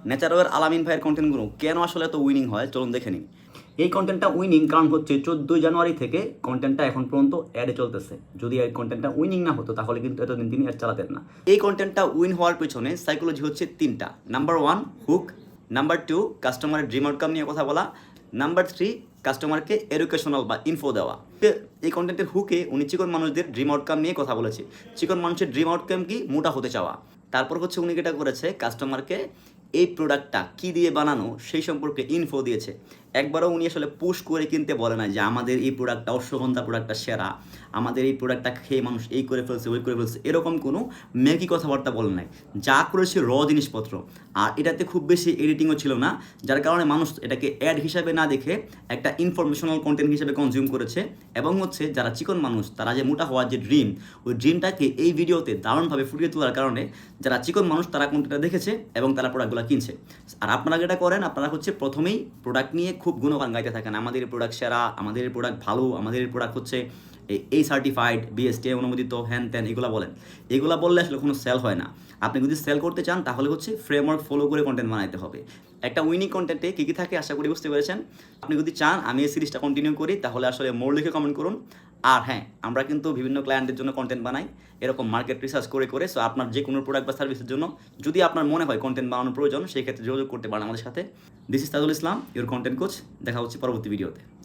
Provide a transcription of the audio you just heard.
Natural আলামিন ভাইয়ের কন্টেন্টগুলো কেন আসলে এত উইনিং হয় চলুন দেখে নিন। এই কন্টেন্টটা উইনিং কারণ হচ্ছে 14 জানুয়ারি থেকে কন্টেন্টটা এখন পর্যন্ত অ্যাডে চলতেছে। যদি এই কন্টেন্টটা উইনিং না হতো তাহলে কিন্তু এতদিন তিনি অ্যাড চালাতেন না। এই কন্টেন্টটা উইন হওয়ার পেছনে সাইকোলজি হচ্ছে তিনটা। নাম্বার 1 হুক, নাম্বার 2 কাস্টমারের ড্রিম আউটকাম নিয়ে কথা বলা, নাম্বার 3 কাস্টমারকে এডুকেশনাল বা ইনফো দেওয়া। এই কন্টেন্টের হুকে উনি চিকন মানুষদের ড্রিম আউটকাম নিয়ে কথা বলেছে। চিকন মানুষের ড্রিম আউটকাম কি? মোটা হতে চাওয়া। তারপর হচ্ছে উনি যেটা করেছে কাস্টমারকে এই প্রোডাক্টটা কী দিয়ে বানানো সেই সম্পর্কে ইনফো দিয়েছে। একবারও উনি আসলে পুশ করে কিনতে বলে না যে আমাদের এই প্রোডাক্টটা অশ্বগন্ধা প্রোডাক্টটা সেরা, আমাদের এই প্রোডাক্টটা খেয়ে মানুষ এই করে ফেলছে ওই করে ফেলছে, এরকম কোনো মেকি কথাবার্তা বলে নাই। যা করেছে জিনিসপত্র। আর এটাতে খুব বেশি এডিটিংও ছিল না, যার কারণে মানুষ এটাকে অ্যাড হিসাবে না দেখে একটা ইনফরমেশনাল কন্টেন্ট হিসেবে কনজিউম করেছে। এবং হচ্ছে যারা চিকন মানুষ তারা যে মোটা হওয়ার যে ড্রিম, ওই ড্রিমটাকে এই ভিডিওতে দারুণভাবে ফুটিয়ে তোলার কারণে যারা চিকন মানুষ তারা কন্টেন্টটা দেখেছে এবং তারা প্রোডাক্টগুলো কিনছে। আর আপনারা যেটা করেন, আপনারা হচ্ছে প্রথমেই প্রোডাক্ট নিয়ে খুব গুণগান গাইতে থাকেন, আমাদের প্রোডাক্ট সেরা, আমাদের প্রোডাক্ট ভালো, আমাদের প্রোডাক্ট হচ্ছে এই সার্টিফাইড, বিএসটিআই অনুমোদিত, হ্যান ত্যান এগুলো বলেন। এগুলো বললে আসলে কোনো সেল হয় না। আপনি যদি সেল করতে চান তাহলে হচ্ছে ফ্রেমওয়ার্ক ফলো করে কন্টেন্ট বানাইতে হবে। একটা উইনিং কন্টেন্টে কী কী থাকে আশা করি বুঝতে পেরেছেন। আপনি যদি চান আমি এই সিরিজটা কন্টিনিউ করি তাহলে আসলে মোর লিখে কমেন্ট করুন। আর হ্যাঁ, আমরা কিন্তু বিভিন্ন ক্লায়েন্টের জন্য কন্টেন্ট বানাই এরকম মার্কেট রিসার্চ করে করে। সো আপনার যে কোনো প্রোডাক্ট বা সার্ভিসের জন্য যদি আপনার মনে হয় কন্টেন্ট বানানোর প্রয়োজন, সেই ক্ষেত্রে যোগাযোগ করতে পারেন আমাদের সাথে। This is Tajul Islam, your content coach. দেখা হচ্ছে পরবর্তী ভিডিওতে।